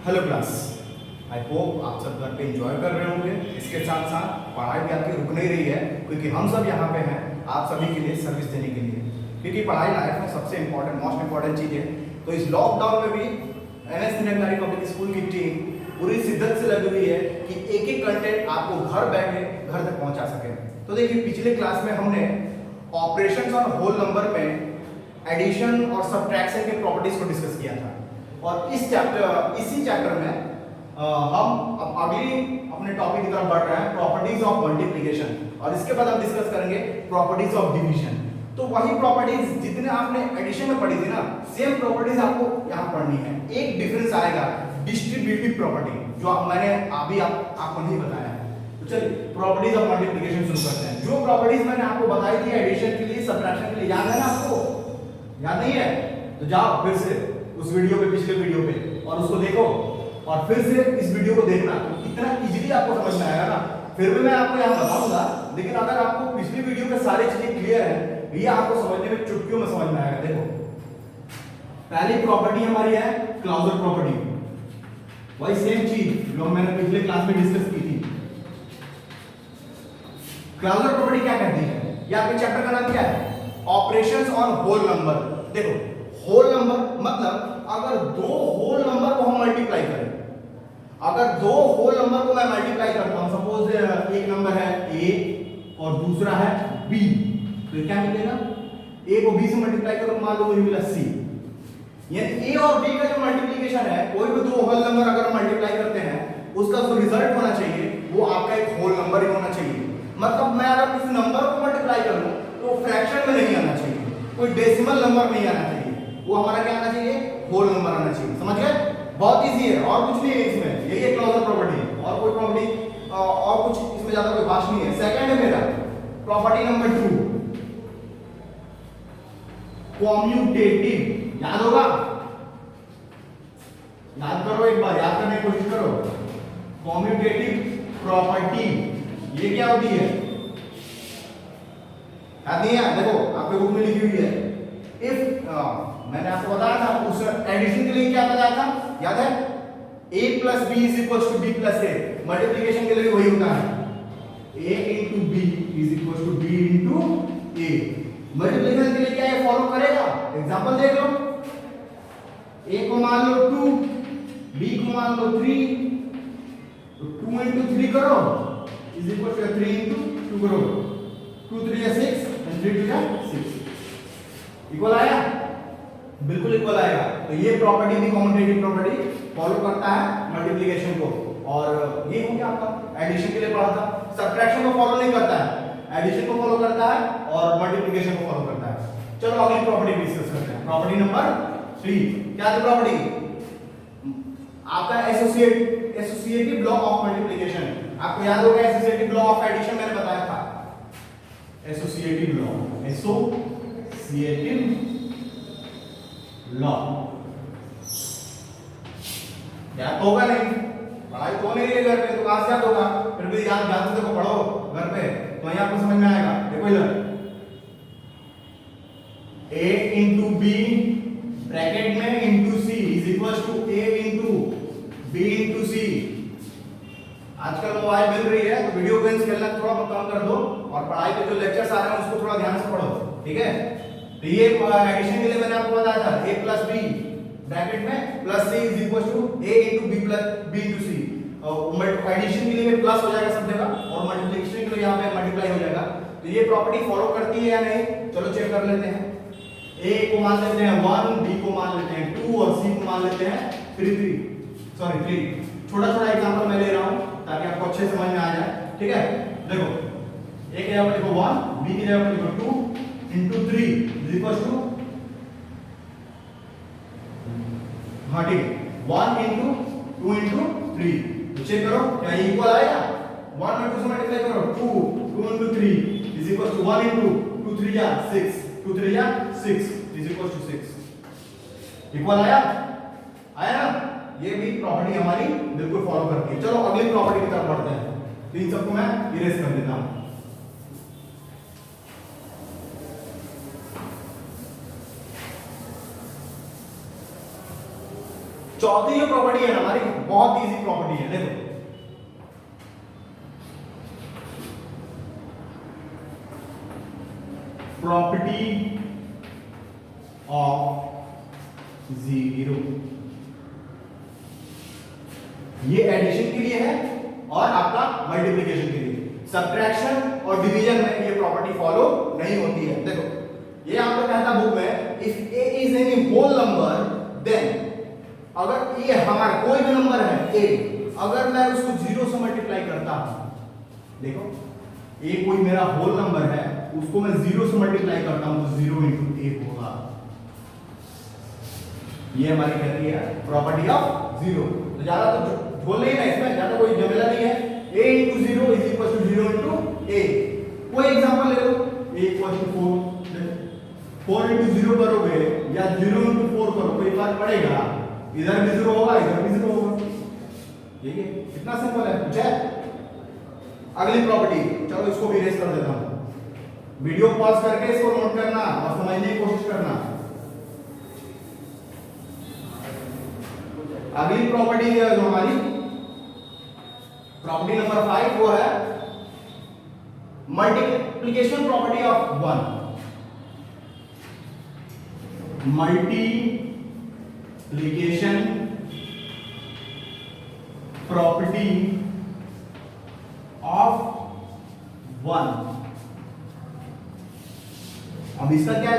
Hello class, I hope आप सब घर पे एंजॉय कर रहे होंगे। इसके साथ साथ पढ़ाई भी आपकी रुक नहीं रही है, क्योंकि हम सब यहाँ पे हैं आप सभी के लिए सर्विस देने के लिए, क्योंकि पढ़ाई लाइफ में सबसे इम्पोर्टेंट मोस्ट इम्पोर्टेंट चीज़ है। तो इस लॉकडाउन में भी NS निरंकारी पब्लिक स्कूल की टीम पूरी शिद्दत से लगी हुई है कि एक एक कंटेंट आपको घर बैठे घर तक पहुँचा सके। तो देखिए, पिछले क्लास में हमने ऑपरेशंस और होल नंबर में एडिशन और सब्ट्रैक्शन के प्रॉपर्टीज को डिस्कस किया था, और इसी चैप्टर में हम अब अगली अपने टॉपिक की तरफ बढ़ रहे हैं, प्रॉपर्टीज ऑफ मल्टीप्लिकेशन, और इसके बाद हम डिस्कस करेंगे प्रॉपर्टीज ऑफ डिवीजन। तो वही प्रॉपर्टीज जितने आपने एडिशन में पढ़ी थी ना, सेम प्रॉपर्टीज आपको यहाँ पढ़नी है। एक डिफरेंस आएगा, डिस्ट्रीब्यूटिव प्रॉपर्टी, जो मैंने अभी आपको नहीं बताया। तो चलिए प्रॉपर्टीज ऑफ मल्टीप्लिकेशन शुरू करते हैं। जो प्रॉपर्टीज मैंने आपको बताई थी एडिशन के लिए, सब्ट्रैक्शन के लिए, याद है ना आपको? याद नहीं है तो जाओ फिर से उस वीडियो पे, पिछले वीडियो पे, और उसको देखो, और फिर से इस वीडियो को देखना। इतना इजीली आपको समझ में आएगा ना। फिर भी मैं आपको यहाँ बताऊंगा, लेकिन अगर आपको पिछली वीडियो पे सारी चीजें क्लियर है, ये आपको समझने में चुटकियों में समझ में आएगा। देखो, पहली प्रॉपर्टी हमारी है क्लाउजर प्रॉपर्टी, वही सेम चीज जो मैंने पिछले क्लास में डिस्कस की थी। क्लाउजर प्रॉपर्टी क्या कहती है? ये आपके चैप्टर का नाम क्या है? Operations on whole number. देखो, होल नंबर मतलब अगर दो होल नंबर को हम मल्टीप्लाई करें, अगर दो होल नंबर को मैं मल्टीप्लाई करता हूं, सपोज एक नंबर है a और दूसरा है b, तो क्या मिलेगा? a को b से मल्टीप्लाई करो, मान लो मुझे मिला c। यानी a और b का जो मल्टीप्लिकेशन है, कोई भी दो होल नंबर अगर हम मल्टीप्लाई करते हैं, उसका जो रिजल्ट होना चाहिए वो आपका एक होल नंबर ही होना चाहिए। मतलब मैं अगर किसी नंबर को मल्टीप्लाई करूं तो फ्रैक्शन में नहीं आना चाहिए, कोई डेसिमल नंबर नहीं आना चाहिए, वो हमारा क्या आना चाहिए? होल नंबर आना चाहिए। समझ गए? बहुत इजी है, और कुछ नहीं है इसमें, यही है क्लोजर प्रॉपर्टी, और कोई प्रॉपर्टी और कुछ इसमें ज्यादा कोई बात नहीं है। सेकंड है मेरा प्रॉपर्टी नंबर 2, कॉम्यूटेटिव। याद होगा? याद करो, एक बार याद करने की कोशिश करो। कॉम्यूटेटिव प्रॉपर्टी ये क्या होती है? याद नहीं है? देखो आपके बुक में लिखी हुई है। इफ मैंने आपको बताया था उस एडिशन के लिए क्या बताया था, याद है? a plus b is equals to b plus a। Multiplication के लिए वही होता है, a into b is equals to b into a। Multiplication के लिए क्या ये फॉलो करेगा? एग्जांपल देख लो, a को मान लो 2, b को मान लो 3, तो 2 into 3 करो is equals to 3 into 2 करो, 2 3 या 6 and 3 2 या 6। इक्वल आया? बिल्कुल इक्वल आएगा। तो ये प्रॉपर्टी भी कॉम्यूटेटिव प्रॉपर्टी फॉलो करता है मल्टीप्लिकेशन को, और ये हो गया आपका एडिशन के लिए पढ़ा था। सब्ट्रैक्शन को फॉलो नहीं करता है, एडिशन को फॉलो करता है और मल्टीप्लिकेशन को फॉलो करता है। चलो अगली प्रॉपर्टी डिस्कस करते हैं, प्रॉपर्टी नंबर 3। क्या थी प्रॉपर्टी? आपका एसोसिएटिव लॉ ऑफ मल्टीप्लिकेशन। आपको याद होगा एसोसिएटिव लॉ ऑफ एडिशन मैंने बताया था। एसोसिएटिव लॉ, एसोसिएटिव लॉ याद तो होगा नहीं, पढ़ाई तो नहीं है घर पे, तो कहां से याद होगा? फिर भी याद से देखो, पढ़ो घर पे तो यहाँ आपको समझ में आएगा। देखो इधर a into b ब्रैकेट में into c is equals to a into b into c। आजकल मोबाइल मिल रही है तो वीडियो गेम्स खेलना थोड़ा कम कर दो, और पढ़ाई के जो लेक्चर्स आ रहे हैं उसको थोड़ा ध्यान से पढ़ो, ठीक है? तो ये एडिशन के लिए मैंने आपको बताया था a plus b ब्रैकेट में plus c is equals to a into b plus b into c। Addition के लिए प्लस हो जाएगा सब जगह, और मल्टीप्लिकेशन के लिए यहाँ पे मल्टीप्लाई हो जाएगा। तो ये प्रॉपर्टी फॉलो करती है या नहीं, चलो चेक कर लेते हैं। a को मान लेते हैं 1, b को मान लेते हैं 2, और c को मान लेते हैं 3। छोटा छोटा एग्जांपल मैं ले रहा हूं ताकि आपको अच्छे समझ में आ जाए, ठीक है? देखो, a की जगह पर लिखो 1, b की जगह पर लिखो 2 into 3 is equals to, हाँ ठीक है, 1 into 2 into 3। तो चेक करो क्या ये इक्वल आएगा? 1 में 2 से मल्टीप्लाई करो, 2 into 3 is equals to 1 into 2 3 या 6, 2 3 या 6 is equals to 6। इक्वल आया? आया ना? ये भी प्रॉपर्टी हमारी बिल्कुल फॉलो करती है। चलो अगली प्रॉपर्टी की तरफ बढ़ते हैं। तो इन सबको मैं इरेज कर देता हूं। चौथी जो प्रॉपर्टी प्रॉपर्टी है ना हमारी, बहुत इजी प्रॉपर्टी है। देखो प्रॉपर्टी ऑफ जीरो, ये एडिशन के लिए है और आपका मल्टीप्लिकेशन के लिए। सब्ट्रैक्शन और डिवीजन में ये प्रॉपर्टी फॉलो नहीं होती है। देखो ये आपको कहता बुक में, if a is any whole number then, अगर ये हमारा कोई भी नंबर है a, अगर मैं उसको जीरो से मल्टीप्लाई करता हूं, देखो a कोई मेरा होल नंबर है, उसको मैं जीरो से मल्टीप्लाई करता हूं तो 0 into a होगा। ये हमारी कहती है प्रॉपर्टी ऑफ जीरो। तो ज्यादा तो झोल नहीं है इसमें, ज्यादा कोई झमेला नहीं है। a into 0 is equal to 0 into a। कोई एग्जांपल ले लो, a equal to 4, 4 into 0 करोगे या 0 into 4 करो, कोई फर्क पड़ेगा? इधर भी 0 होगा, इधर भी 0 होगा। ठीक है, इतना सिंपल है। पूछा अगली प्रॉपर्टी, चलो इसको भी इरेज कर देता हूं। वीडियो पॉज करके इसको नोट करना और समझने की कोशिश करना। अगली प्रॉपर्टी है जो हमारी प्रॉपर्टी नंबर 5, वो है multiplication property of 1। Multiplication property of 1। अब इसका क्या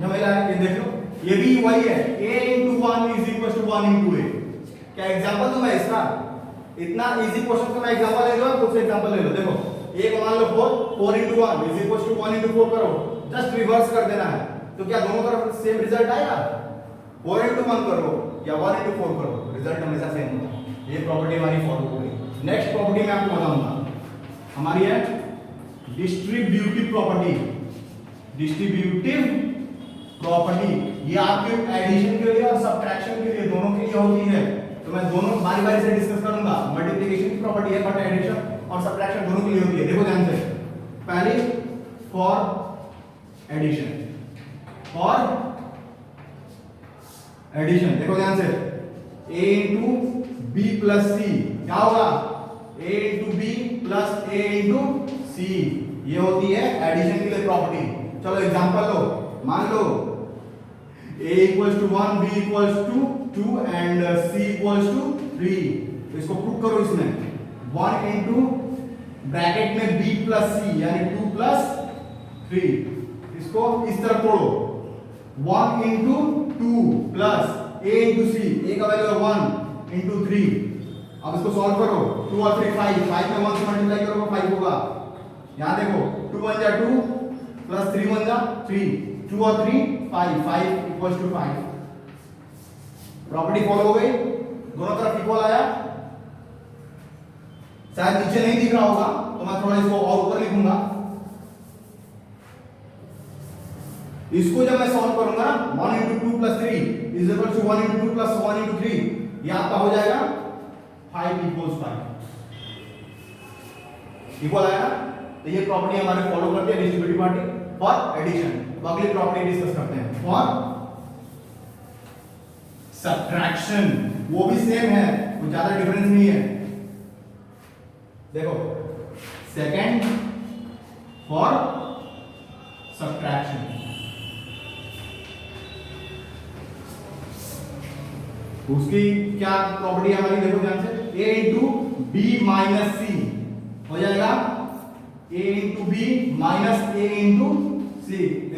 झमेला है, ये देख लो, ये भी वही है, a into 1 is equal to 1 into a। क्या एग्जांपल दूं मैं इसका? इतना इजी क्वेश्चन का मैं एग्जांपल ले लो, कुछ एग्जांपल ले लो। देखो a को मान लो 4 into 1 is equal to 1 into 4 करो, जस्ट रिवर्स कर देना है, तो क्या दोनों तरफ सेम रिजल्ट आएगा? 4 into 1 करो या 1 into 4 करो, रिजल्ट हमेशा सेम होगा। ये प्रॉपर्टी हमारी फॉलो हो गई। नेक्स्ट प्रॉपर्टी मैं आपको बताऊंगा, हमारी है डिस्ट्रीब्यूटिव प्रॉपर्टी। डिस्ट्रीब्यूटिव प्रॉपर्टी ये आपके एडिशन के लिए और सब्ट्रैक्शन के लिए, दोनों के लिए होती है। तो मैं दोनों बारी बारी से डिस्कस करूंगा। मल्टीप्लिकेशन की प्रॉपर्टी है, बट एडिशन और सब्ट्रैक्शन दोनों के लिए होती है। देखो ध्यान से, पहली फॉर एडिशन, फॉर एडिशन देखो ध्यान से, a into b plus c क्या होगा? a into b plus a into c, ये होती है एडिशन के लिए प्रॉपर्टी। चलो एग्जांपल लो, मान लो a equals to 1, b equals to 2 and c equals to 3। तो इसको पुट करो इसमें, 1 into ब्रैकेट में b plus c यानी 2 plus 3। इसको इस तरफ तोड़ो, 1 into 2 plus a into c, a का वैल्यू है 1 into 3। अब इसको सॉल्व करो, 2 और 3 5, 5 में 1 से मल्टीप्लाई करोगे 5 होगा। यहां देखो 2 1 जा 2 प्लस 3 1 जा 3, 2 और 3 5, 5 इक्वल्स टू 5। प्रॉपर्टी फॉलो हो गई, दोनों तरफ इक्वल आया। शायद नीचे नहीं दिख रहा होगा तो मैं थोड़ा इसको और ऊपर लिखूंगा। इसको जब मैं सॉल्व करूंगा ना, 1 into 2 plus 3 is equal to 1 into 2 plus 1 into 3, ये आपका हो जाएगा 5 equals 5। इक्वल आया ना? तो ये प्रॉपर्टी हमारे फॉलो करती है डिस्ट्रीब्यूटिव प्रॉपर्टी फॉर एडिशन। तो अगली प्रॉपर्टी डिस्कस करते हैं, फॉर सब्ट्रैक्शन। वो भी सेम है, कुछ ज्यादा डिफरेंस नहीं है। देखो सेकंड फॉर सब्ट्रैक्शन, उसकी क्या प्रॉपर्टी है हमारी? देखो ध्यान से, a into b minus c हो जाएगा a into b minus a into c।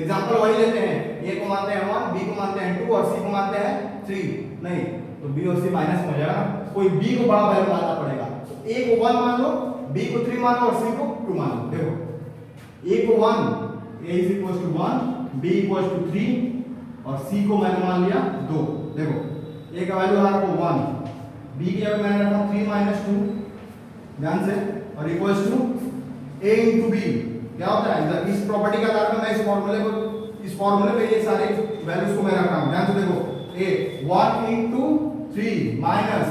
Example वही लेते हैं, a को मानते हैं 1, b को मानते हैं 2 और c को मानते हैं 3। नहीं तो b और c माइनस हो जाएगा, कोई b को बड़ा वैल्यू मानना पड़ेगा। तो a को 1 मान लो, b को 3 मान लो और c को 2 मान लो। देखो a को 1, a is equals to 1, b equals to 3 और c को मैंने मान लिया 2। देखो a का वैल्यू आ रहा है 1, b की जगह मैंने रखा 3 minus 2, ध्यान से, और equals to a into b। क्या होता है इधर इस प्रॉपर्टी का आधार पर मैं इस फॉर्मूले पे ये सारे वैल्यूज को मैं रख रहा हूं। ध्यान से देखो, a 1 into 3 minus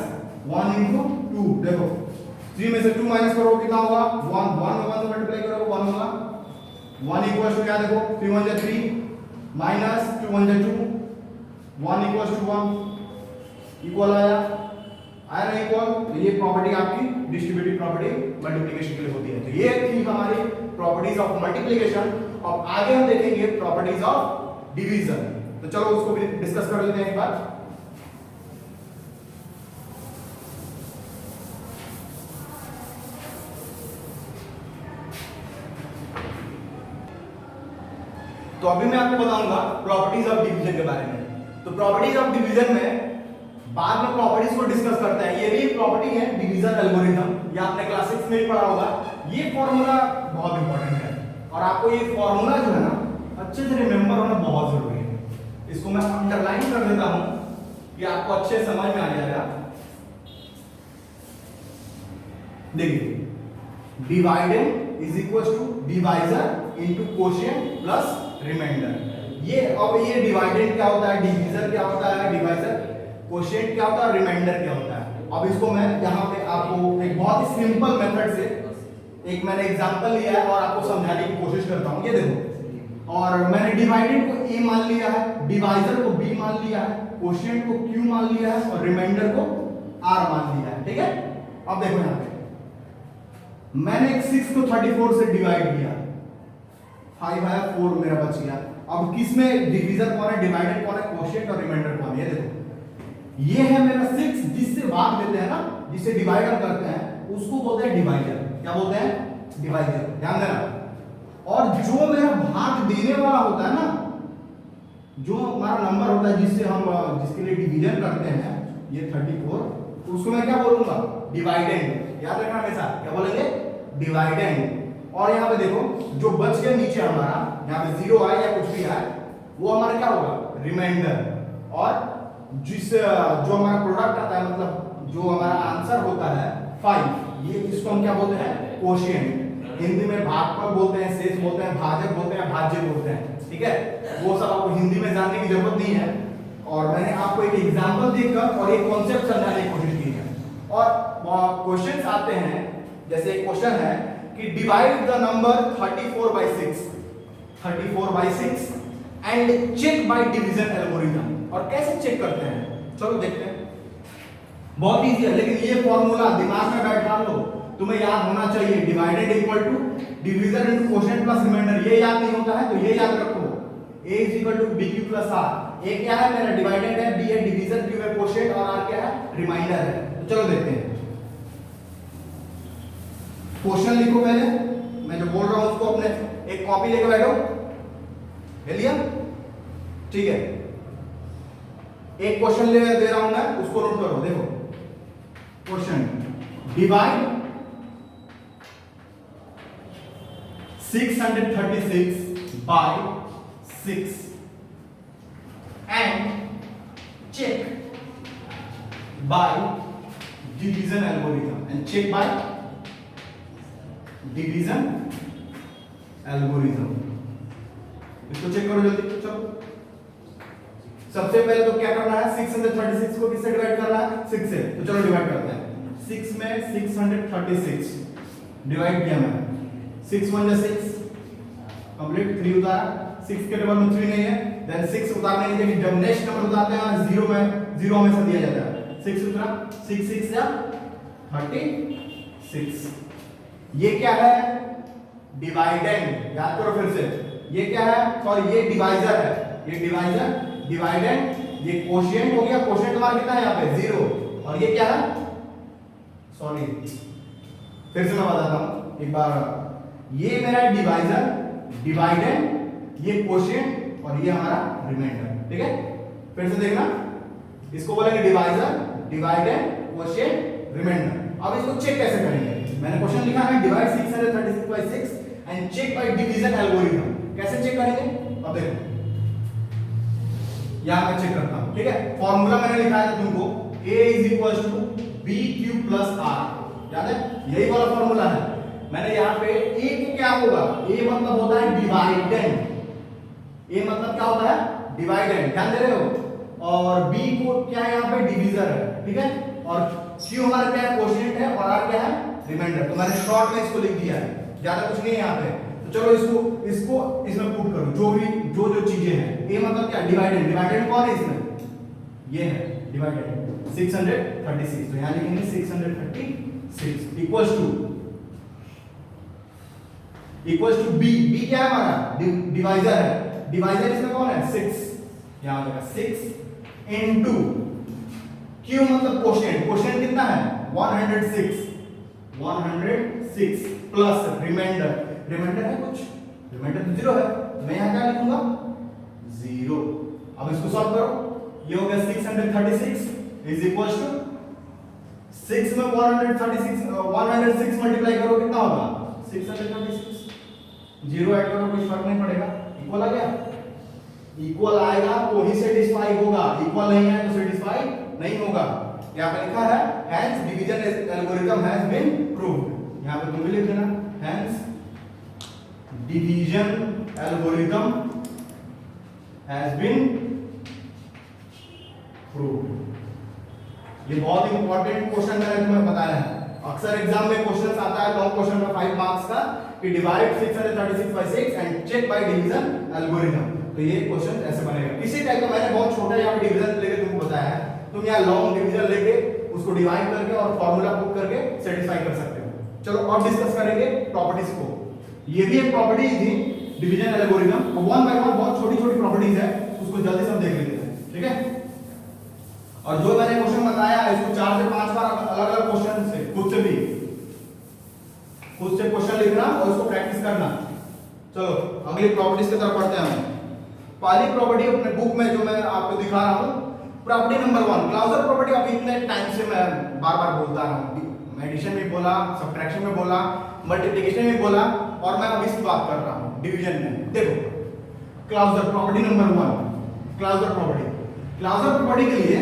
1 into 2। देखो 3 में से 2 माइनस करो कितना होगा? 1 1 में 1 से मल्टीप्लाई करो 1 होगा। 1 इक्वल्स टू क्या? देखो 3 1 जा 3 माइनस 2 1 जा 2, 1 इक्वल्स टू 1 इक्वल आया। आया नहीं इक्वल, तो ये प्रॉपर्टी आपकी डिस्ट्रीब्यूटिव प्रॉपर्टी मल्टीप्लिकेशन के लिए होती है। तो ये थी हमारी प्रॉपर्टीज ऑफ मल्टीप्लिकेशन। अब आगे हम देखेंगे प्रॉपर्टीज ऑफ डिवीजन। तो चलो उसको भी डिस्कस कर लेते हैं एक बार। तो अभी मैं आपको बताऊंगा प्रॉपर्टीज ऑफ डिवीजन के बारे में। तो प्रॉपर्टीज ऑफ डिवीजन में बाद में प्रॉपर्टीज को डिस्कस करते हैं। ये भी एक प्रॉपर्टी है डिवीजन एल्गोरिथम, ये आपने क्लास 6 में ही पढ़ा होगा। ये फॉर्मूला बहुत इंपॉर्टेंट है और आपको ये फॉर्मूला जो है ना अच्छे से रिमेंबर होना बहुत जरूरी है। इसको मैं अंडरलाइन कर देता हूं कि आपको अच्छे समझ में आ जाएगा। देखिए, dividend is equal to divisor into quotient plus remainder. ये अब ये डिवाइडेंड क्या होता है, डिवीजर क्या होता है, डिवाइजर, कोशिएंट क्या होता है, रिमाइंडर क्या होता है। अब इसको मैं यहाँ पे आपको एक बहुत ही सिंपल मेथड से एक मैंने एग्जांपल लिया है और आपको समझाने की कोशिश करता हूँ। ये देखो, और मैंने डिवाइडेंड को a मान लिया है, डिवाइजर को b मान लिया है, कोशिएंट को q मान लिया है और रिमाइंडर को r मान लिया है। ठीक है, अब देखो यहाँ पे मैंने 6 को 34 से डिवाइड किया, 5 आया, 4 मेरा बच गया। अब किसमें डिवीजर कौन है, डिवाइडर कौन है, कोशिएंट और रिमाइंडर कौन है। ये देखो, ये है मेरा 6, जिससे भाग देते हैं ना, जिसे डिवाइड हम करते हैं उसको बोलते हैं डिवाइजर। क्या बोलते हैं, डिवाइजर, ध्यान देना। और जो मेरा भाग देने वाला होता है ना, जो हमारा नंबर होता है जिससे हम जिसके लिए डिवीजन करते हैं, ये 34, उसको मैं क्या बोलूंगा, डिवाइडेंड। याद रखना हमेशा, क्या बोलेंगे, डिवाइडेंड। और यहाँ पे देखो जो बच गया नीचे हमारा, यहाँ पे 0 आए या कुछ भी आए, वो हमारा क्या होगा, रिमाइंडर। और जिस जो हमारा प्रोडक्ट आता है, मतलब जो हमारा आंसर होता है 5, ये इसको हम क्या बोलते हैं, कोशिएंट। हिंदी में भागफल बोलते हैं, शेष बोलते हैं, भाजक बोलते हैं, भाज्य बोलते हैं। ठीक है, वो सब आपको हिंदी में जानने की जरूरत नहीं है। और मैंने आपको एक एग्जांपल देकर और एक कॉन्सेप्ट समझाने की कोशिश की है। और क्वेश्चंस आते हैं, जैसे एक क्वेश्चन है कि divide the number 34 by 6 and check by division algorithm. और कैसे चेक करते हैं, चलो देखते हैं। बहुत इजी है, लेकिन ये फॉर्मूला दिमाग में बैठा लो, तुम्हें याद होना चाहिए। डिवाइडेड equal to divisor into quotient plus remainder. ये याद नहीं होता है तो ये याद रखो, a is equal to bq plus r। a क्या है, मेरा डिवाइडेड है, b है डिवीजर, q है कोशिएंट और r क्या है, रिमाइंडर है। तो चलो देखते हैं। क्वेश्चन लिखो पहले, मैं जो बोल रहा हूं उसको अपने एक कॉपी लेके बैठो, ले लिया, ठीक है। एक क्वेश्चन ले दे रहा हूं मैं, उसको नोट करो। देखो question, divide 636 by 6 and check by division algorithm and check by division algorithm। इसको चेक करो जल्दी, चलो। सबसे पहले तो क्या करना है, 636 को किससे डिवाइड करना है, 6 से। तो चलो डिवाइड करते हैं। 6 में 636 डिवाइड किया मैंने, 6 1 जा 6 कंप्लीट, 3 उतारा, 6 के टेबल में 3 नहीं है, देन 6 उतारने के लिए जब नेक्स्ट नंबर उतारते हैं 0 में 0 हमेशा दिया जाता है। 6 उतरा, 6 6 जा 36। ये क्या है, डिवाइडेंड। याद करो फिर से, ये क्या है, सॉरी ये डिवाइजर है, ये डिवाइजर, डिवाइडेंड, ये कोशिएंट हो गया। कोशिएंट हमारा कितना है यहाँ पे, 0। और ये क्या है, सॉरी फिर से मैं बताता हूं एक बार, ये मेरा डिवाइजर, डिवाइडेंड, ये कोशिएंट और ये हमारा रिमाइंडर। ठीक है, फिर से देखना, इसको बोलेंगे डिवाइजर, डिवाइडेंड, कोशिएंट, रिमाइंडर। अब इसको चेक कैसे करेंगे, मैंने क्वेश्चन लिखा है divide 636 by 6 and check by division algorithm. कैसे चेक करेंगे, अब देखो यहां मैं चेक करता हूं। ठीक है, फॉर्मूला मैंने लिखा है तुमको, a is equal to bq plus r। याद है, यही वाला फॉर्मूला है। मैंने यहाँ पे a को क्या होगा, a मतलब होता है डिवाइडेंड, a मतलब क्या होता है, डिवाइडेंड, ध्यान दे रहे हो। और b को क्या है, यहाँ पे डिवीजर है। ठीक है, और q हमारा क्या है, कोशिएंट है, और r क्या है, रिमाइंडर। तो मैंने शॉर्ट में इसको लिख दिया है, ज्यादा कुछ नहीं है यहाँ पे। तो चलो इसको इसमें पुट करो, जो भी जो चीजें हैं। a मतलब क्या, डिवाइडेंड, डिवाइडेंड कौन है इसमें, ये है डिवाइडेंड। 636, तो यहाँ लिखेंगे 636 इक्वल्स टू बी। बी क्या है हमारा? डिवाइजर है। डिवाइजर इसमें कौन है? 6। यहाँ होगा 6 इनटू क्यू मतलब क्वोशिएंट। क्वोशिएंट कितना है? 106 प्लस रिमाइंडर। रिमाइंडर है कुछ? रिमाइंडर तो 0 है, मैं यहाँ क्या लिखूंगा? 0। अब इसको सॉल्व करो, ये हो गया 636 इज इक्वल टू 6 में 106 मल्टीप्लाई करो कितना होगा? 636। 0 ऐड करो कुछ फर्क नहीं पड़ेगा, इक्वल आ गया। इक्वल आएगा तो ही सेटिस्फाई होगा, इक्वल नहीं है तो सेटिस्फाई नहीं होगा। यहाँ पे लिखा है hence division algorithm has been proved. यहाँ पे तुम भी लिख देना hence division algorithm has been proved. ये बहुत इंपॉर्टेंट क्वेश्चन मैंने तुम्हें बताया है। अक्सर एग्जाम में क्वेश्चन आता है लॉन्ग क्वेश्चन में 5 मार्क्स का कि divide 636 by 6 and check by division algorithm. तो ये क्वेश्चन ऐसे बनेगा। इसी टाइप का मैंने बहुत छोटा यहाँ पे डिवीजन लेके तुमको बताया है। तुम यहाँ लॉन्ग डिवीजन लेके उसको डिवाइड करके और फॉर्मूला पुट करके सेटिस्फाई कर सकते हो। चलो और डिस्कस करेंगे प्रॉपर्टीज को। ये भी एक प्रॉपर्टी थी division algorithm, one by one बहुत छोटी छोटी प्रॉपर्टीज है, उसको जल्दी से हम देख लेते हैं, ठीक है। और जो मैंने क्वेश्चन बताया इसको 4 से 5 बार अलग अलग क्वेश्चन से खुद से क्वेश्चन लिखना और उसको प्रैक्टिस करना। चलो अगली प्रॉपर्टीज की तरफ बढ़ते हैं हम। पहली प्रॉपर्टी अपने बुक में जो मैं आपको दिखा रहा हूं, प्रॉपर्टी नंबर 1 क्लाउजर प्रॉपर्टी। अभी इतने टाइम से मैं बार बार बोलता रहा हूं, एडिशन में बोला, सब्ट्रैक्शन में बोला, मल्टीप्लिकेशन में बोला और मैं अब इसकी बात कर रहा हूं डिवीजन में। देखो closure property number 1 closure property के लिए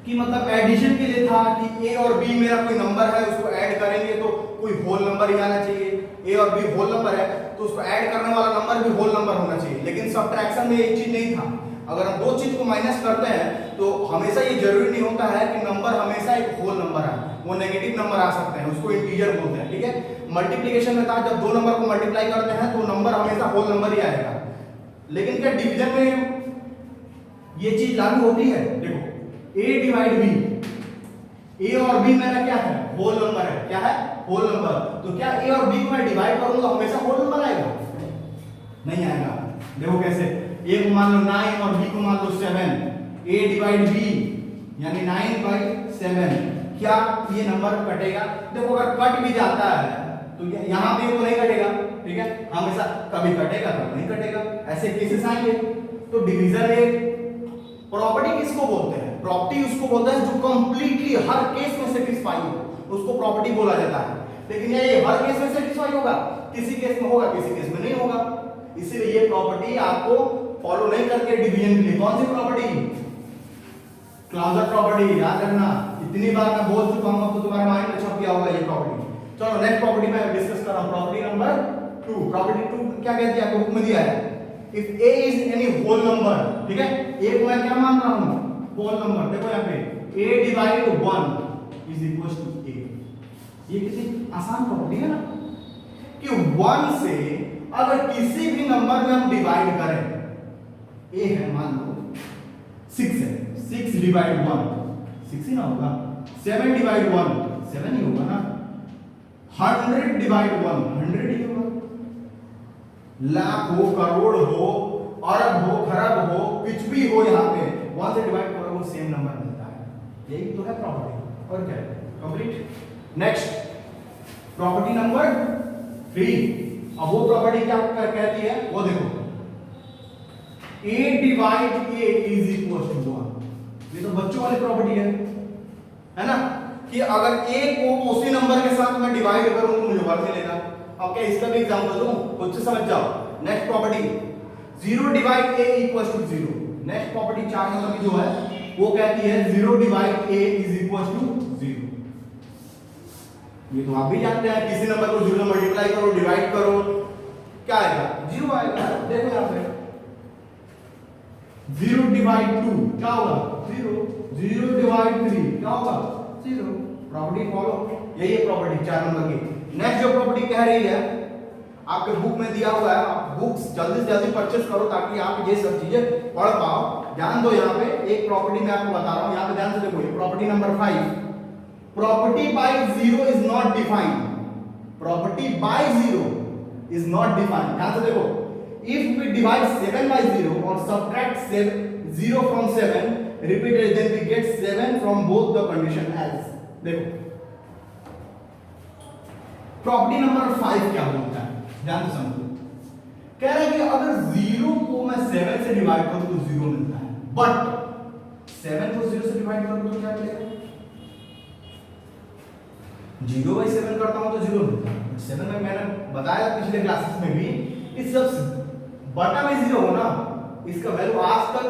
कि मतलब एडिशन के लिए था कि ए और बी मेरा कोई नंबर है, उसको ऐड करेंगे तो कोई होल नंबर ही आना चाहिए। ए और बी होल नंबर है तो उसको ऐड करने वाला नंबर भी होल नंबर होना चाहिए। लेकिन सब्ट्रैक्शन में एक चीज नहीं था, अगर हम दो चीज को माइनस करते हैं तो हमेशा ये जरूरी नहीं होता है कि नंबर हमेशा एक होल नंबर है, वो नेगेटिव नंबर आ सकते हैं, उसको इंटीजर बोलते हैं, ठीक है। मल्टीप्लिकेशन में था जब दो नंबर को मल्टीप्लाई करते हैं तो नंबर हमेशा होल नंबर ही आएगा। लेकिन क्या डिवीजन में ये चीज लागू होती है? देखो a डिवाइड b, a और b मेरा क्या है? होल नंबर है। क्या है? Whole number. तो क्या a और b को मैं डिवाइड करूंगा हमेशा होल नंबर आएगा? नहीं आएगा। देखो कैसे, a को मान लो 9 और b को मान लो 7, a डिवाइड b यानी 9/7, क्या ये नंबर कटेगा? देखो अगर कट भी जाता है तो यहां पे वो नहीं कटेगा, ठीक है, हमेशा कभी कटेगा कभी नहीं कटेगा, ऐसे केसेस आएंगे। तो डिवीजन एक प्रॉपर्टी किसको बोलते हैं? प्रॉपर्टी उसको बोलते हैं जो कंप्लीटली हर केस में सेटिस्फाई हो, उसको प्रॉपर्टी बोला जाता है। लेकिन ये हर केस में सेटिस्फाई होगा, किसी केस में होगा किसी केस में नहीं होगा। इसीलिए ये प्रॉपर्टी आपको फॉलो नहीं करके डिवीजन के लिए कौन सी प्रॉपर्टी? Closure property. याद रखना, इतनी बार मैं बोल चुका हूं तो तुम्हारे माइंड में छप गया होगा ये प्रॉपर्टी। चलो नेक्स्ट प्रॉपर्टी में डिस्कस कर रहा हूं, प्रॉपर्टी नंबर 2। प्रॉपर्टी 2 क्या कहती है? आपको बुक में दिया है if a is any whole number, ठीक है, a को मैं क्या मान रहा हूं? Whole number. देखो यहाँ पे a divide 1 is equal to a। ये कितनी आसान प्रॉपर्टी है ना कि 1 से अगर किसी भी नंबर में हम डिवाइड करें, a है मान लो 6 है, 6 डिवाइड 1 6 ही ना होगा, 7 डिवाइड 1 7 ही होगा ना, 100 डिवाइड 1 100 ही होगा, लाख हो, करोड़ हो, अरब हो, खरब हो, कुछ भी हो, यहाँ पे 1 से डिवाइड करो वो सेम नंबर मिलता है। यही तो है प्रॉपर्टी, और क्या है? कंप्लीट। Next property number 3। अब वो प्रॉपर्टी क्या कहती है वो देखो, a divide a is equal to 1। ये तो बच्चों वाली प्रॉपर्टी है ना, कि अगर a को उसी नंबर के साथ मैं डिवाइड करूं तो मुझे 1 मिलेगा। अब क्या इसका भी एग्जांपल दूं, खुद से समझ जाओ। Next property 0 divide a equals to 0। Next property 4 number की जो है वो कहती है 0 divide a is equals to 0। ये तो आप भी जानते हैं, किसी नंबर को 0 से मल्टीप्लाई करो, डिवाइड करो, क्या आएगा? 0 आएगा। देखो यहां पे 0 डिवाइड 2 क्या होगा? 0। 0 डिवाइड 3 क्या होगा? 0। प्रॉपर्टी फॉलो, यही है प्रॉपर्टी 4 नंबर की। नेक्स्ट जो प्रॉपर्टी कह रही है आपके बुक में दिया हुआ है, आप बुक्स जल्दी से जल्दी परचेस करो ताकि आप ये सब चीजें पढ़ पाओ ध्यान दो यहाँ पे एक प्रॉपर्टी मैं आपको बता रहा हूँ, यहाँ पे ध्यान से देखो, ये property number 5, property by zero is not defined, property by zero is not defined. ध्यान से देखो, इफ वी डिवाइड 7 बाय 0 और subtract 0 from 7 repeated, then we get 7 from both the condition else। देखो प्रॉपर्टी नंबर 5 क्या बोलता है, ध्यान से समझो। कह रहा है कि अगर 0 को मैं 7 से डिवाइड करूं तो 0 मिलता है, बट 7 को 0 से डिवाइड करूं तो क्या मिलेगा? 0 बाई 7 करता हूं तो 0 मिलता है। 7 में मैंने बताया पिछले क्लासेस में भी, इस सब बटा में 0 हो ना, इसका वैल्यू आज तक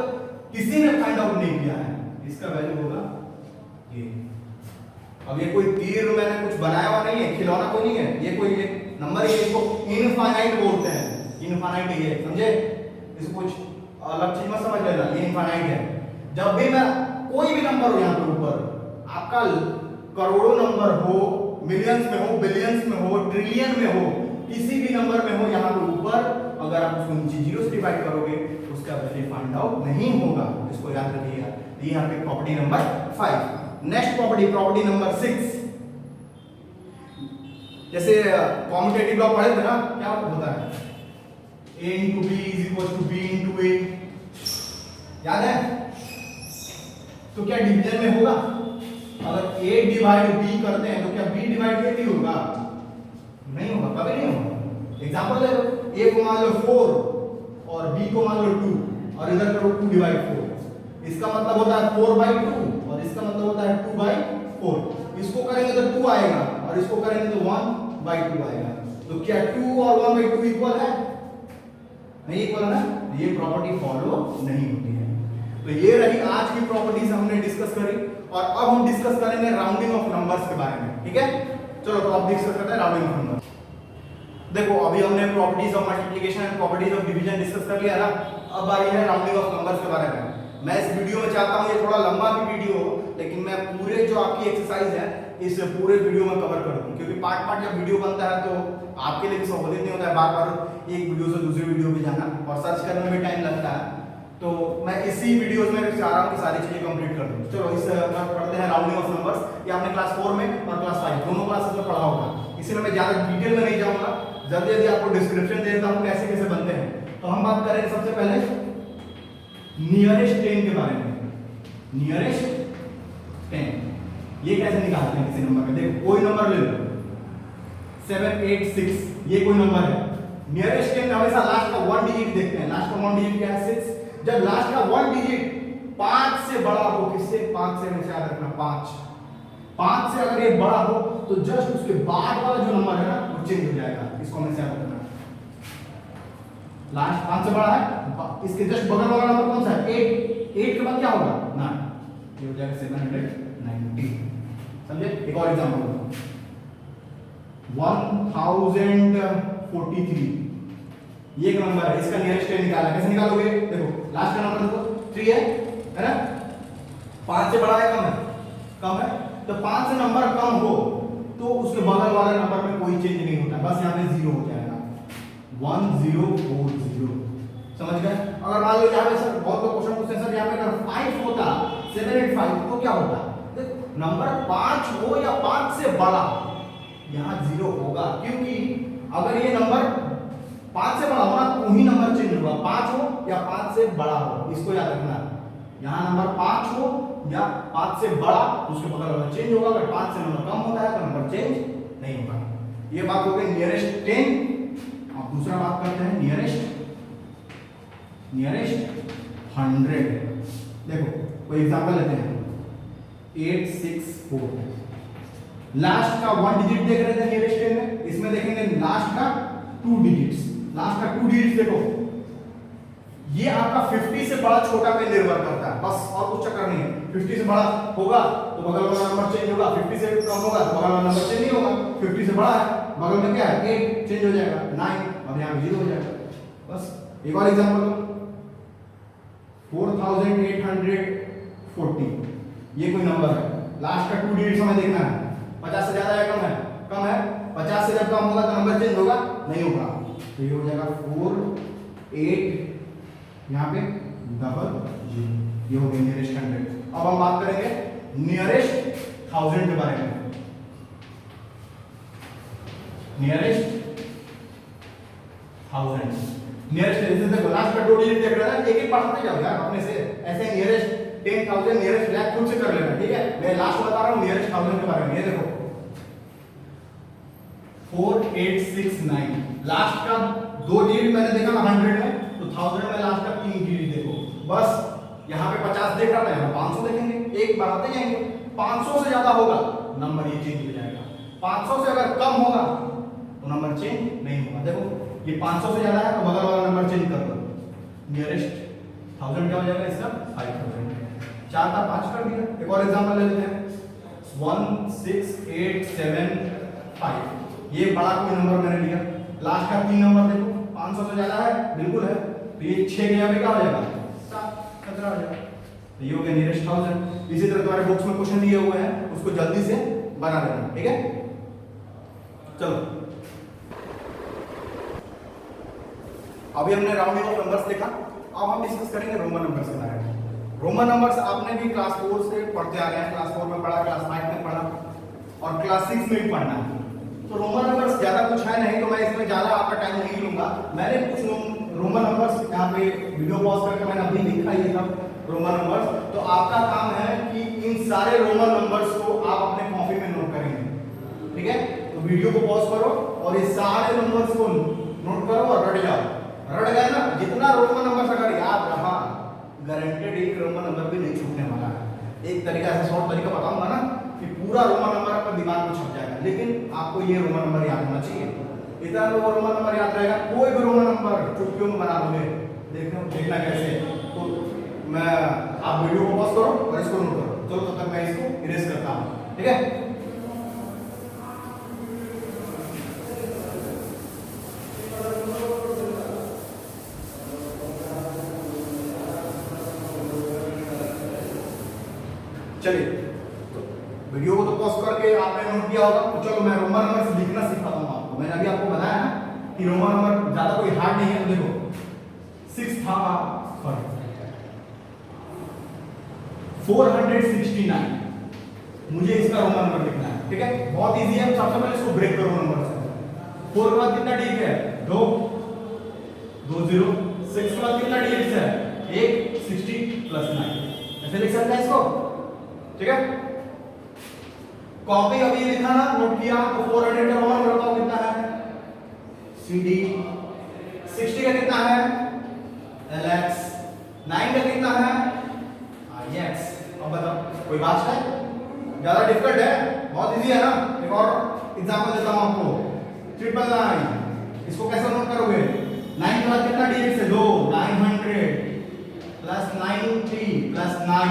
किसी ने फाइंड आउट नहीं किया है, इसका वैल्यू होगा ये। अब ये कोई तीर मैंने कुछ बनाया हुआ नहीं है, खिलौना कोई नहीं है, ये कोई एक नंबर है, इसको इनफाइनाइट बोलते हैं, इनफाइनाइट है, समझे? इसको कुछ अलग चीज मत समझ लेना, ये इनफाइनाइट है। जब भी मैं कोई भी नंबर हो यहाँ पे ऊपर, आपका करोड़ों नंबर हो, मिलियंस में हो, बिलियंस में हो, ट्रिलियन में हो, किसी भी नंबर में हो, यहाँ पे ऊपर अगर आप उसको नीचे 0 से डिवाइड करोगे तो उसका वैल्यू फाइंड आउट नहीं होगा, इसको याद रखिएगा। ये यहाँ पे property number 5। Next property number 6, जैसे कॉम्यूटेटिव लॉ पढ़े थे ना, क्या होता है? a into b is equal to b into a, याद है? तो क्या डिवीजन में होगा? अगर a डिवाइड b करते हैं तो क्या b डिवाइड a भी होगा? नहीं होगा, कभी नहीं होगा। एग्जांपल ले लो, a को मान लो 4 और b को मान लो 2 और इधर करो 2 डिवाइड 4, इसका मतलब होता है 4 बाई 2 और इसका मतलब होता है 2 बाई 4। इसको करेंगे तो 2 आएगा और इसको करेंगे तो 1 बाई 2 आएगा। तो क्या 2 और 1 बाई 2 इक्वल है? नहीं इक्वल है ना, ये प्रॉपर्टी फॉलो नहीं होती है। तो ये रही आज की प्रॉपर्टीज हमने डिस्कस करी, और अब हम डिस्कस करेंगे राउंडिंग ऑफ नंबर्स के बारे में, ठीक है? चलो तो अब डिस्कस करते हैं राउंडिंग ऑफ नंबर्स। देखो अभी हमने properties of multiplication and properties of division discuss कर लिया ना, अब बारी है राउंडिंग ऑफ नंबर्स के बारे में। मैं इस वीडियो में चाहता हूं ये थोड़ा लंबा भी वीडियो हो, लेकिन मैं पूरे जो आपकी एक्सरसाइज है इस पूरे वीडियो में कवर कर दूं, क्योंकि पार्ट पार्ट जब वीडियो बनता है तो आपके लिए भी सहूलियत नहीं होता है बार बार एक वीडियो से दूसरी वीडियो पे जाना, और सर्च करने में भी टाइम लगता है। तो मैं इसी वीडियोस में चाह रहा हूं कि सारी चीजें कंप्लीट कर दूं। चलो इस पढ़ते हैं राउंडिंग ऑफ नंबर्स। ये आपने क्लास 4 में और क्लास 5 दोनों क्लासेस में पढ़ा होगा, इसलिए मैं ज्यादा डिटेल में नहीं जाऊंगा, जल्दी जल्दी आपको डिस्क्रिप्शन दे देता हूं कैसे कैसे बनते हैं। तो हम बात करेंगे सबसे पहले नियरेस्ट 10 के बारे में। नियरेस्ट 10 ये कैसे निकालते हैं किसी नंबर का? देखो कोई नंबर ले लो 7 8 6, ये कोई नंबर है। नियरेस्ट 10 हमेशा लास्ट का 1 डिजिट देखते हैं। लास्ट का 1 डिजिट क्या है? 6। जब लास्ट का 1 डिजिट 5 से बड़ा हो, किससे? 5 से, हमेशा याद रखना 5 से अगर ये बड़ा हो तो जस्ट उसके बाद वाला जो नंबर है ना वो चेंज हो जाएगा, इसको हमेशा याद रखना। लास्ट 5 से बड़ा है, इसके जस्ट बगल वाला नंबर कौन सा है? 8 के बाद क्या होगा? 9, ये हो जाएगा 790। समझे? एक और एग्जांपल 1043, ये एक नंबर है, इसका नियरेस्ट 10 निकालना। कैसे निकालोगे? देखो लास्ट का नंबर देखो 3 है ना, 5 से बड़ा है कम है? कम है, तो 5 से नंबर कम हो तो उसके बगल वाले नंबर में कोई चेंज नहीं होता, बस यहाँ पे 0 हो जाएगा। 1040, समझ गए? अगर मान लो यहाँ पे सर बहुत लोग क्वेश्चन पूछते हैं सर यहाँ पे अगर 5 होता 785 तो क्या होता? देखो नंबर 5 हो या 5 से बड़ा, यहाँ 0 होगा, क्योंकि अगर ये नंबर 5 से बड़ा हो ना तो ही नंबर चेंज होगा, 5 हो या 5 से बड़ा हो, इसको याद रखना। यहाँ नंबर 5 हो या 5 से बड़ा, उसके बगल वाला चेंज होगा। अगर 5 से नंबर कम होता है तो नंबर चेंज नहीं होगा। ये बात हो गई नियरेस्ट 10। अब दूसरा बात करते हैं नियरेस्ट 100। देखो कोई एग्जांपल लेते हैं 864, लास्ट का 1 डिजिट देख रहे थे नियरेस्ट 10 में, इसमें देखेंगे लास्ट का 2 डिजिट्स। लास्ट का 2 डिजिट्स देखो, ये आपका 50 से बड़ा छोटा पे निर्भर करता है, बस और कुछ चक्कर नहीं है। 50 से बड़ा होगा तो बगल वाला नंबर चेंज होगा, 50 से कम होगा तो बगल वाला नंबर चेंज नहीं होगा। 50 से बड़ा है, बगल में क्या है? 8 चेंज हो जाएगा, 9 और यहाँ 0 हो जाएगा, बस। एक और एग्जांपल 4840, ये कोई नंबर है, लास्ट का 2 डिजिट हमें देखना है, 50 से ज्यादा है कम है? कम है। 50 से जब कम होगा तो नंबर चेंज होगा? नहीं होगा, तो ये हो जाएगा 48, यहाँ पे ये हो गया नियरेस्ट 100। अब हम बात करेंगे नियरेस्ट 1000 के बारे में। नियरेस्ट 1000 नियरेस्ट देखो लास्ट का 2 डिजिट देख रहा है, एक एक पढ़ते जाओ यार अपने से। ऐसे नियरेस्ट 10,000 नियरेस्ट लाख खुद से कर लेना, ठीक है। मैं लास्ट बता रहा हूं नियरेस्ट 1000 के बारे में। ये देखो 4869 लास्ट का 2 डिजिट मैंने देखा ना 100 में, तो 1000 में लास्ट का 3 डिजिट देखो। बस यहाँ पे 50 देख रहा था, यहाँ 500 देखेंगे, एक बढ़ाते जाएंगे। 500 से ज्यादा होगा नंबर ये चेंज हो जाएगा, 500 से अगर कम होगा तो नंबर चेंज नहीं होगा। देखो ये 500 से ज्यादा है तो बगल वाला नंबर चेंज कर दो। नियरेस्ट 1000 क्या हो जाएगा इसका 5000। 4 था 5 कर दिया। एक और एग्जांपल ले लेते हैं 16875। ये बड़ा कोई नंबर मैंने लिया, लास्ट का 3 नंबर देखो 500 से ज्यादा है, बिल्कुल है, तो ये 6 के यहाँ पे क्या हो जाएगा 17 हो जाएगा। तो ये हो गया नियरेस्ट 1000। इसी तरह तुम्हारे बुक्स में क्वेश्चन दिए हुए हैं, उसको जल्दी से बना लेना, ठीक है। चलो अभी हमने राउंडिंग ऑफ नंबर्स देखा, अब हम डिस्कस करेंगे रोमन नंबर्स के बारे में। रोमन नंबर्स आपने भी क्लास 4 से पढ़ते आ रहे हैं, क्लास 4 में पढ़ा, क्लास 5 में पढ़ा और क्लास 6 में भी पढ़ना है। तो रोमन नंबर्स ज्यादा कुछ है नहीं, तो मैं इसमें ज्यादा आपका टाइम नहीं लूंगा। मैंने कुछ रोमन नंबर्स यहाँ पे वीडियो पॉज करके मैंने अभी लिखा ये सब रोमन नंबर्स। तो आपका काम है कि इन सारे रोमन नंबर्स को आप अपने कॉपी में नोट करेंगे, ठीक है। तो वीडियो को पॉज करो और ये सारे नंबर्स को नोट करो और रट जाओ। रट गए ना, जितना रोमन नंबर्स अगर याद रहा, गारंटेड एक रोमन नंबर भी नहीं छूटने वाला है। एक तरीका ऐसा शॉर्ट तरीका बताऊंगा ना कि पूरा रोमन नंबर आपका दिमाग में छप जाएगा, लेकिन आपको ये रोमन नंबर याद होना चाहिए। इतना रोमन नंबर याद रहेगा, कोई भी रोमन नंबर चुटकियों में बना दोगे। देखना कैसे, तो मैं आप वीडियो को पॉज करो और इसको नोट करो। चलो तब तक मैं इसको इरेज करता हूं, ठीक है। चलिए तो वीडियो को तो पॉज करके आपने नोट किया होगा। तो चलो मैं रोमन नंबर लिखना सिखाता हूं आपको। मैंने अभी आपको बताया ना कि रोमन नंबर ज्यादा कोई हार्ड नहीं है। तो देखो 6 था 469, मुझे इसका रोमन नंबर लिखना है, ठीक है। बहुत इजी है, सबसे पहले इसको ब्रेक करो नंबर से। 4 के बाद कितना डिजिट है 2 2 0। 6 के बाद कितना डिजिट है 1 60 प्लस 9, ऐसे लिख सकते हैं इसको, ठीक है। कॉपी अभी लिखा ना, नोट किया, तो 400 का रोमन नंबर बताओ कितना है CD। 60 का कितना है LX। 9 का कितना है IX। अब बताओ कोई बात है, ज्यादा डिफिकल्ट है, बहुत इजी है ना। एक और एग्जांपल देता हूं आपको 999। इसको कैसे नोट करोगे, 9 के बाद कितना डिजिट है 2 900 प्लस 93 प्लस 9।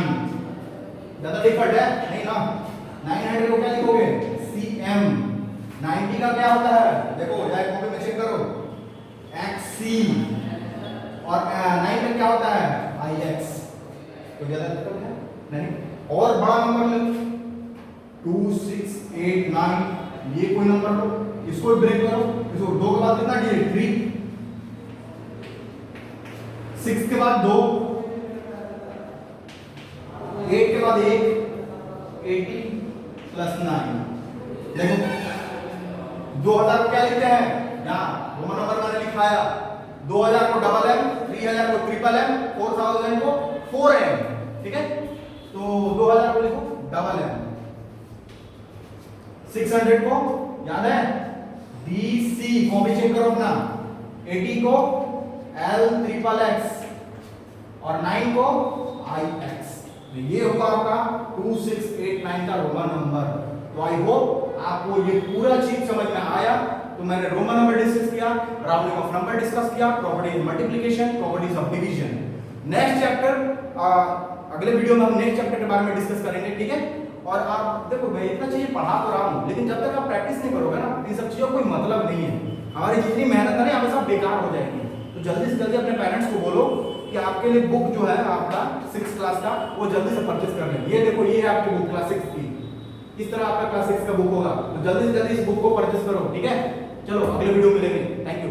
ज्यादा डिफिकल्ट है नहीं ना। 900 को क्या लिखोगे CM। 90 का क्या होता है देखो, जाए कॉपी में चेक करो XC। और 9 का क्या होता है IX। तो ज्यादा डिफिकल्ट है नहीं। और बड़ा नंबर ले 2689, ये कोई नंबर लो, इसको ब्रेक करो। इसको 2 के बाद कितना डिजिट 3। 6 के बाद 2, 8 के बाद 1 80 प्लस 9। देखो 2000 को क्या लिखते हैं यहाँ रोमन नंबर मैंने लिखाया। 2000 को डबल M, 3000 को ट्रिपल M, 4000 को 4M, ठीक है। तो 2000 को लिखो डबल M। 600 को याद है DC, कॉपी चेक करो अपना। 80 को L ट्रिपल X और 9 को IX। तो ये होगा आपका 2689 का रोमन नंबर। तो आई होप आपको ये पूरा चीज समझ में आया। तो मैंने रोमन नंबर डिस्कस किया, राउंडिंग ऑफ नंबर डिस्कस किया, properties of multiplication, properties of division. Next chapter अगले वीडियो में हम नेक्स्ट चैप्टर के बारे में डिस्कस करेंगे, ठीक है। और आप देखो मैं इतना चीजें पढ़ा तो रहा हूं, लेकिन जब तक आप प्रैक्टिस नहीं करोगे ना, इन सब चीजों कोई मतलब नहीं है। हमारी जितनी मेहनत है ना यहाँ पे सब बेकार हो जाएगी। तो जल्दी से जल्दी अपने पेरेंट्स को बोलो कि आपके लिए बुक जो है आपका 6th क्लास का वो जल्दी से परचेस कर लें। ये देखो ये है आपकी बुक क्लास 6 की, इस तरह आपका क्लास 6 का बुक होगा। तो जल्दी से जल्दी इस बुक को परचेस करो, ठीक है। चलो अगले वीडियो में मिलेंगे, थैंक यू।